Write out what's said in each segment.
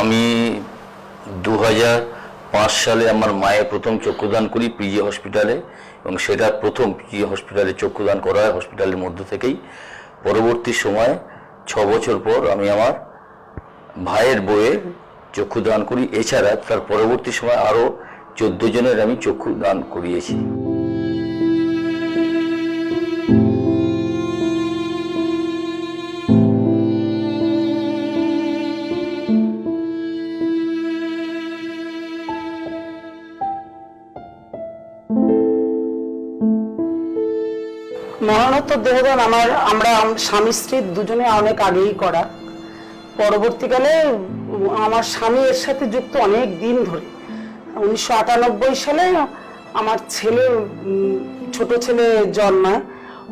আমি 2005 সালে আমার মায়ের প্রথম চক্ষুদান করি পিজি হসপিটালে, এবং সেটা প্রথম পিজি হসপিটালে চক্ষুদান করা হয় হসপিটালের মধ্য থেকেই। পরবর্তী সময়ে 6 বছর পর আমি আমার ভাইয়ের বইয়ের চক্ষুদান করি। এছাড়া তার পরবর্তী সময় আরও 14 জনের আমি চক্ষুদান করিয়েছি। মরণোত্তর দেহদান আমরা স্বামী স্ত্রী দুজনে অনেক আগেই করা। পরবর্তীকালে আমার স্বামী এর সাথে যুক্ত অনেক দিন ধরে। 1998 সালে আমার ছেলে, ছোট ছেলে জন্মায়।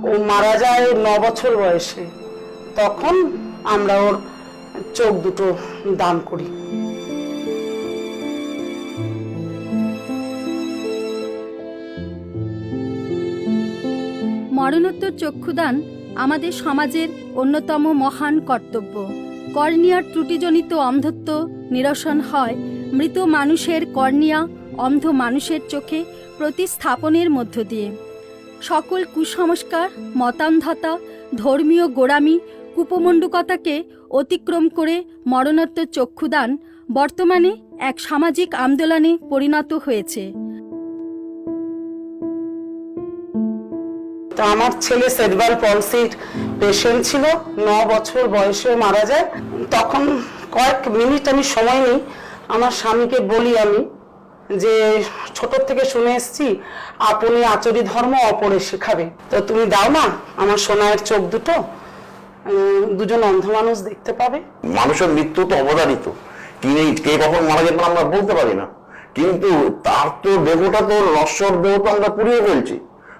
ও মারা যায় 9 বছর বয়সে। তখন আমরা ওর চোখ দুটো দান করি। মরণোত্তর চক্ষুদান আমাদের সমাজের অন্যতম মহান কর্তব্য। কর্নিয়ার ত্রুটিজনিত অন্ধত্ব নিরসন হয় মৃত মানুষের কর্নিয়া অন্ধ মানুষের চোখে প্রতিস্থাপনের মধ্য দিয়ে। সকল কুসংস্কার, মতান্ধতা, ধর্মীয় গোঁড়ামি, কুপমণ্ডুকতাকে অতিক্রম করে মরণোত্তর চক্ষুদান বর্তমানে এক সামাজিক আন্দোলনে পরিণত হয়েছে। তো আমার ছেলে সেরেব্রাল পলসির পেশেন্ট ছিল, 9 বছর বয়সে মারা যায়। তখন কয়েক মিনিট আমি সময় নিই, আমার স্বামীকে বলি আমি যে ছোট থেকে শুনে এসেছি আপনি আচরি ধর্ম অপরে শেখাবে, তো তুমি দাও না আমার সোনার চোখ দুটো, দুজন অন্ধ মানুষ দেখতে পাবে। মানুষের মৃত্যু তো অবধারিত, কে কখন মারা যাবেন আমরা বলতে পারি না, কিন্তু তার তো দেহটা তো নশ্বর দেহ তো আমরা পুড়িয়ে ফেলছি,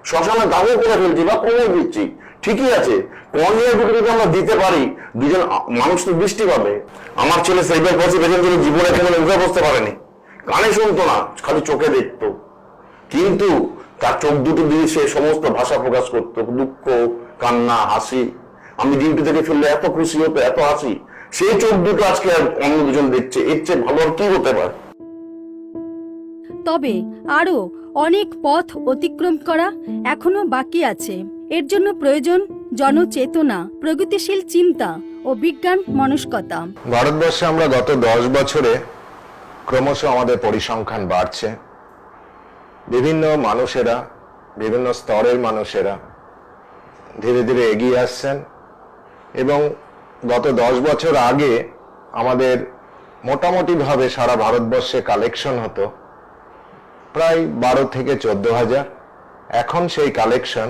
শ্মশানে দাবও করে ফেলছি বা কমে দিচ্ছি। ঠিকই আছে, কর্নিয়া দুটো যদি আমরা দিতে পারি, দুজন মানুষ তো দৃষ্টি পাবে। আমার ছেলে সেরেব্রাল পলসি পেশেন্ট ছিল, জীবনে এখানে উঠে বসতে পারেনি, কানে শুনতো না, খালি চোখে দেখতো, কিন্তু তার চোখ দুটো দিয়ে সে সমস্ত ভাষা প্রকাশ করতো, দুঃখ, কান্না, হাসি। আমি ডিউটি থেকে ফিরলে এত খুশি হতো, এত হাসি। সেই চোখ দুটো আজকে অন্য দুজন দেখছে, এর চেয়ে ভালো আর কি হতে পারে। তবে আরও অনেক পথ অতিক্রম করা এখনো বাকি আছে। এর জন্য প্রয়োজন জনচেতনা, প্রগতিশীল চিন্তা ও বিজ্ঞান মনস্কতা। ভারতবর্ষে আমরা গত 10 বছরে ক্রমশ আমাদের পরিসংখ্যান বাড়ছে। বিভিন্ন মানুষেরা, বিভিন্ন স্তরের মানুষেরা ধীরে ধীরে এগিয়ে আসছেন, এবং গত 10 বছর আগে আমাদের মোটামুটিভাবে সারা ভারতবর্ষে কালেকশন হতো প্রায় 12 থেকে 14,000। এখন সেই কালেকশন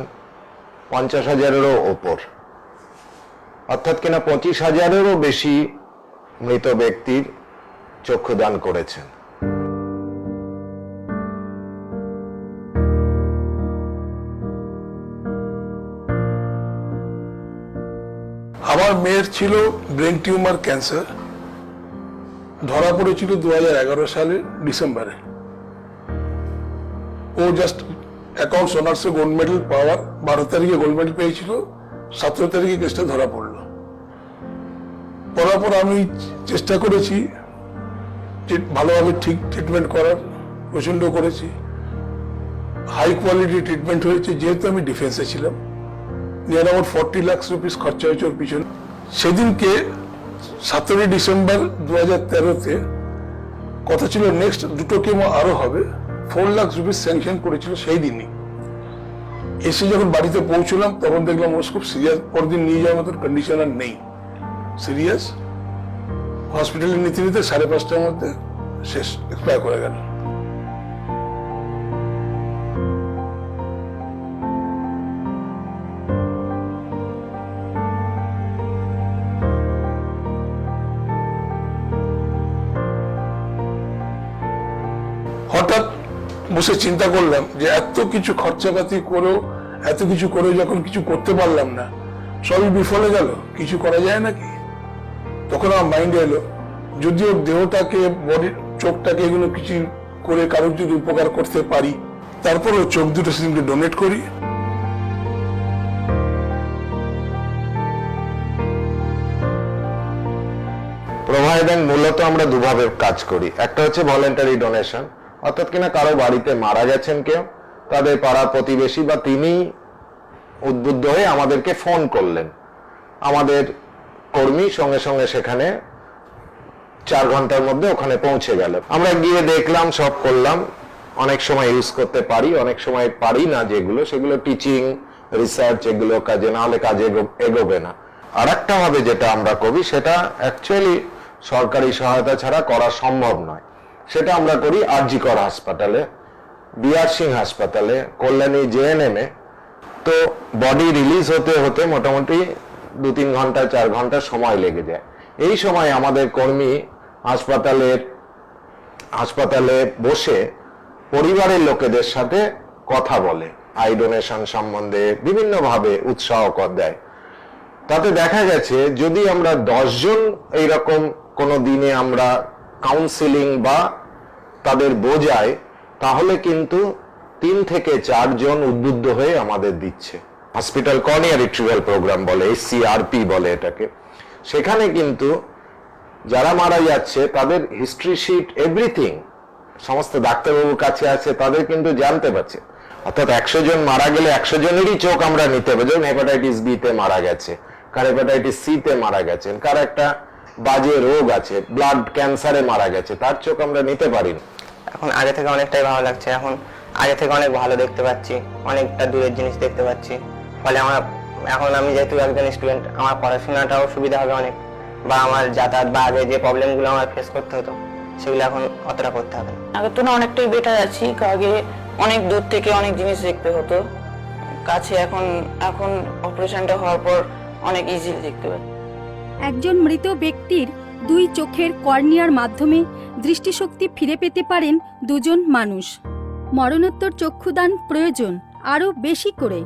50,000-এরও ওপর, অর্থাৎ কিনা 25,000-এরও বেশি মৃত ব্যক্তির চক্ষুদান করেছেন। আমার মেয়ের ছিল ব্রেন টিউমার ক্যান্সার, ধরা পড়েছিল 2011 সালের ডিসেম্বরে। ও জাস্ট অ্যাকাউন্টস অনার্সে গোল্ড মেডেল পাওয়ার 12 তারিখে গোল্ড মেডেল পেয়েছিল, 17 তারিখে কেসটা ধরা পড়লো। পড়ার পর আমি চেষ্টা করেছি যে ভালোভাবে ঠিক ট্রিটমেন্ট করার, প্রচন্ড করেছি, হাই কোয়ালিটি ট্রিটমেন্ট হয়েছে। যেহেতু আমি ডিফেন্সে ছিলাম, নিয়ার অ্যাবাউট 40 লাখ রুপিস খরচা হয়েছে ওর পিছনে। সেদিনকে 17 ডিসেম্বর 2013-তে কথা ছিল নেক্সট 2টো কেমো আরো হবে, 4 লাখ রুপিস স্যাংশন করেছিল সেই দিনই। এসে যখন বাড়িতে পৌঁছলাম তখন দেখলাম ও খুব সিরিয়াস, পরদিন নিয়ে যাওয়ার মতো কন্ডিশন আর নেই, সিরিয়াস। হসপিটালে নিতে নিতে 5:30টার মধ্যে শেষ, এক্সপায়ার করে গেল। হঠাৎ বসে চিন্তা করলাম যে এত কিছু খরচাপাতি করেও, এত কিছু করে যখন কিছু করতে পারলাম না, সবই বিফলে গেল, কিছু করা যায় নাকি? তখন আমার মাইন্ডে এলো, যদি ওর দেহটাকে, বডির চোখটাকে এগুলো কিছু করে কারোর যদি উপকার করতে পারি, তারপর ওর চোখ দুটো সেদিনকে ডোনেট করি। প্রভা আই ব্যাংক মূলত আমরা দুভাবে কাজ করি। একটা হচ্ছে ভলেন্টারি ডোনেশন, অর্থাৎ কিনা কারো বাড়িতে মারা গেছেন কেউ, তাদের পাড়া প্রতিবেশী বা তিনি উদ্বুদ্ধ হয়ে আমাদেরকে ফোন করলেন, আমাদের কর্মী সঙ্গে সঙ্গে সেখানে 4 ঘন্টার মধ্যে ওখানে পৌঁছে গেল। আমরা গিয়ে দেখলাম, সব করলাম। অনেক সময় ইউজ করতে পারি, অনেক সময় পারি না, যেগুলো সেগুলো টিচিং রিসার্চ এগুলো কাজে না হলে কাজে এগোবে না। আর একটা ভাবে যেটা আমরা করি সেটা অ্যাকচুয়ালি সরকারি সহায়তা ছাড়া করা সম্ভব নয়। সেটা আমরা করি আরজি কর হাসপাতালে, বিআর সিং হাসপাতালে, কল্যাণী জেএনএম-এ। তো বডি রিলিজ হতে হতে মোটামুটি 2-3 ঘন্টা 4 ঘন্টা সময় লেগে যায়। এই সময় আমাদের কর্মী হাসপাতালে বসে পরিবারের লোকেদের সাথে কথা বলে, আই ডোনেশন সম্বন্ধে বিভিন্নভাবে উৎসাহ দেয়। তাতে দেখা গেছে যদি আমরা 10 জন এইরকম কোনো দিনে আমরা কাউন্সিলিং বা তাদের বোঝাই, তাহলে কিন্তু 3 থেকে 4 জন উদ্বুদ্ধ হয়ে আমাদের দিচ্ছে। হসপিটাল কর্নিয়া রিট্রিভাল প্রোগ্রাম বলে, HCRP বলে এটাকে। সেখানে কিন্তু যারা মারা যাচ্ছে তাদের হিস্ট্রি শিট এভরিথিং সমস্ত ডাক্তারবাবুর কাছে আছে, তাদের কিন্তু জানতে পারছে। অর্থাৎ 100 জন মারা গেলে 100 জনেরই চোখ আমরা নিতে পারি। যেমন হেপাটাইটিস বি তে মারা গেছে, কার হেপাটাইটিস সি তে মারা গেছেন, কার একটা বাজে রোগ আছে, ব্লাড ক্যান্সারে মারা গেছে, তার চোখ আমরা নিতে পারি না। এখন আগে থেকে অনেকটাই ভালো লাগছে। এখন আগে থেকে অনেক ভালো দেখতে পাচ্ছি, অনেকটা দূরের জিনিস দেখতে পাচ্ছি। ফলে এখন আমি যেহেতু একজন স্টুডেন্ট, আমার পড়াশোনাটাও সুবিধা হবে অনেক, বা আমার যাতায়াত বা আগে যে প্রবলেমগুলো আমার ফেস করতে হতো সেগুলো এখন অতটা করতে হবে না। আগের তুলনায় অনেকটাই বেটার আছি। আগে অনেক দূর থেকে অনেক জিনিস দেখতে হতো, কাছে এখন অপারেশনটা হওয়ার পর অনেক ইজিলি দেখতে পাচ্ছি। একজন মৃত ব্যক্তির 2 চোখের কর্নিয়ার মাধ্যমে দৃষ্টিশক্তি ফিরে পেতে পারেন 2 জন মানুষ। মরণোত্তর চক্ষুদান প্রয়োজন আরও বেশি করে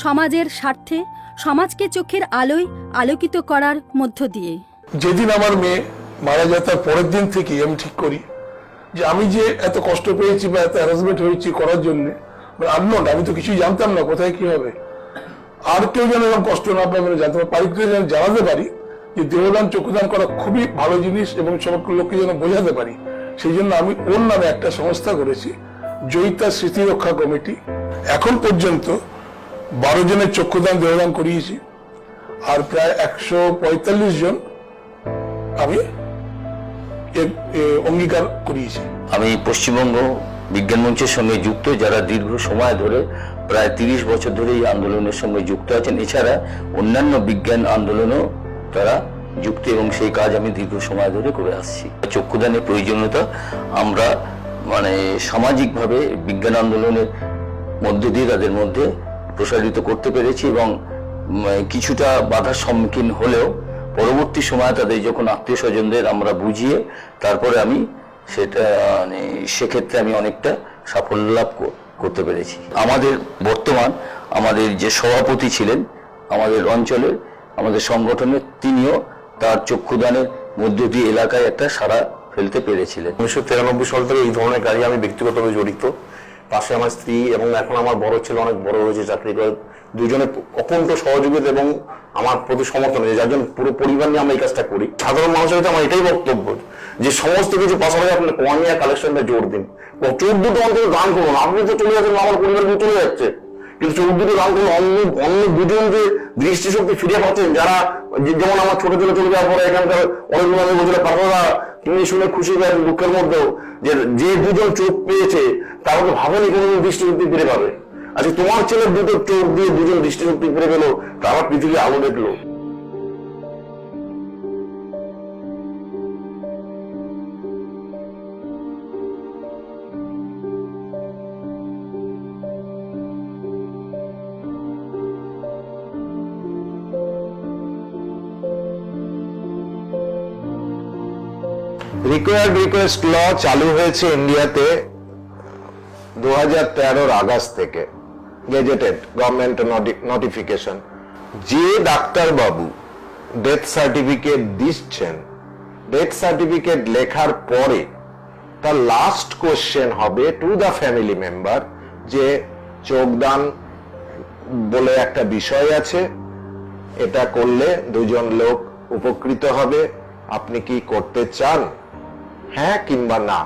সমাজের স্বার্থে, সমাজকে চোখের আলোয় আলোকিত করার মধ্য দিয়ে। যেদিন আমার মেয়ে মারা যায় তার পরের দিন থেকে আমি ঠিক করি যে আমি যে এত কষ্ট পেয়েছি বা এত হ্যারাসমেন্ট হয়েছি করার জন্য, আননোন, আমি তো কিছুই জানতাম না কোথায় কি হবে, আর কেউ যেন এরকম কষ্ট না পাবে, জানতে পারি, যেন জানাতে পারি যে দেহদান চক্ষুদান করা খুবই ভালো জিনিস এবং সব লোককে যেন বোঝাতে পারি। সেই জন্য আমি ওর নামে একটা সংস্থা করেছি, জয়িতা স্মৃতি রক্ষা কমিটি। এখন পর্যন্ত 12 জনের চক্ষুদান দেহদান করিয়েছি, আর প্রায় 145 জন আমি অঙ্গীকার করিয়েছি। আমি পশ্চিমবঙ্গ বিজ্ঞান মঞ্চের সঙ্গে যুক্ত, যারা দীর্ঘ সময় ধরে প্রায় 30 বছর ধরে এই আন্দোলনের সঙ্গে যুক্ত আছেন। এছাড়া অন্যান্য বিজ্ঞান আন্দোলনও তারা যুক্ত এবং সেই কাজ আমি দীর্ঘ সময় ধরে করে আসছি। চক্ষুদানের প্রয়োজনীয়তা আমরা সামাজিকভাবে বিজ্ঞান আন্দোলনের মধ্য দিয়ে তাদের মধ্যে প্রসারিত করতে পেরেছি এবং কিছুটা বাধার সম্মুখীন হলেও পরবর্তী সময়ে তাদের যখন আত্মীয় স্বজনদের আমরা বুঝিয়ে তারপরে আমি সেক্ষেত্রে আমি অনেকটা সাফল্য লাভ করতে পেরেছি। আমাদের আমাদের যে সভাপতি ছিলেন আমাদের অঞ্চলের, আমাদের সংগঠনের, তিনিও তার চক্ষুদানের মধ্য দিয়ে এলাকায় একটা সাড়া ফেলতে পেরেছিলেন। 1993 সাল থেকে এই ধরনের কাজে আমি ব্যক্তিগতভাবে জড়িত। পাশে আমার স্ত্রী এবং এখন আমার বড় ছেলে অনেক বড় হয়েছে, চাকরি করে, দুজনের অকুণ্ঠ সহযোগিতা এবং আমার প্রতি সমর্থন, যার জন্য পুরো পরিবার নিয়ে আমরা এই কাজটা করি। সাধারণ মানুষের কাছে আমার এটাই বক্তব্য যে সমস্ত কিছু পাশাপাশি আপনি কর্নিয়া কালেকশনটা জোর দিন। 14 অন্তত দান করুন। আপনি তো চলে যাচ্ছেন, আমার পরিবার চলে যাচ্ছে, কিন্তু 14 দান করুন। অন্য দুজন যে দৃষ্টিশক্তি ফিরে পাচ্ছেন, যারা যেমন আমার ছোট ছেলে চলে যাওয়ার পরে এখানকার অনেক মানুষ বলছিল পারবা, তিনি শুনে খুশি হয়ে দুঃখের মধ্যেও যে 2 জন চোখ পেয়েছে তারা তো ভাবেনি কোনো দৃষ্টিশক্তি ফিরে পাবে। আচ্ছা, তোমার ছেলের 2টো চোখ দিয়ে 2 জন দৃষ্টিশক্তি ফিরে পেল, তারা পৃথিবী আলো দেখলো। রিকোয়ার্ড রিকোয়েস্ট ল চালু হয়েছে ইন্ডিয়াতে 2013 আগস্ট থেকে, গেজেটেড গভর্নমেন্ট নোটিফিকেশন। যে ডাক্তারবাবু ডেথ সার্টিফিকেট দিচ্ছেন, ডেথ সার্টিফিকেট লেখার পরে তার লাস্ট কোশ্চেন হবে টু দ্য ফ্যামিলি মেম্বার যে চোখদান বলে একটা বিষয় আছে, এটা করলে 2 জন লোক উপকৃত হবে, আপনি কি করতে চান, হ্যাঁ কিংবা না।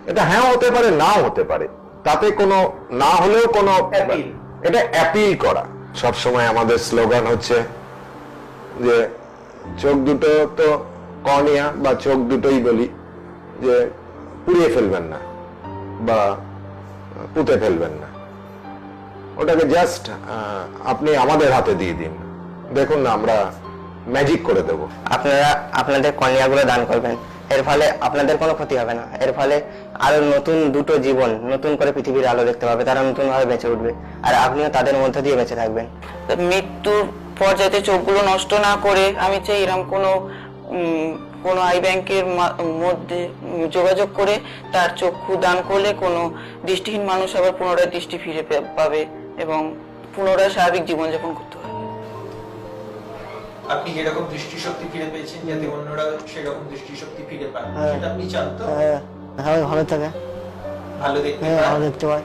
এটা হ্যাঁ হতে পারে, নাও হতে পারে, তাতে কোনো না হলেও কোনো, এটা অ্যাপিল করা। সব সময় আমাদের স্লোগান হচ্ছে যে চোখ দুটো তো কর্নিয়া বা চোখ দুটোই বলি যে পুড়িয়ে ফেলবেন না বা পুঁতে ফেলবেন না, ওটাকে জাস্ট আপনি আমাদের হাতে দিয়ে দিন, দেখুন না আমরা ম্যাজিক করে দেব। আপনারা আপনাদের কর্নিয়াগুলো দান করবেন, এর ফলে আপনাদের কোনো ক্ষতি হবে না। এর ফলে আরো নতুন দুটো জীবন নতুন করে পৃথিবীর আলো দেখতে পাবে, তারা নতুন ভাবে বেঁচে উঠবে, আর আপনিও তাদের মধ্যে দিয়ে বেঁচে থাকবেন। মৃত্যুর পর যাতে চোখগুলো নষ্ট না করে আমি চাই এরকম কোনো আই ব্যাংকের মধ্যে যোগাযোগ করে তার চক্ষু দান করলে কোনো দৃষ্টিহীন মানুষ আবার পুনরায় দৃষ্টি ফিরে পাবে এবং পুনরায় স্বাভাবিক জীবনযাপন করতে পারবে। আপনি যেরকম দৃষ্টিশক্তি ফিরে পেয়েছেন, যাতে অন্যরা সেরকম দৃষ্টিশক্তি ফিরে পায়, সেটা আপনি চান তো? ভালো থাকে, ভালো দেখতে ভালো পায়। দেখতে পায়।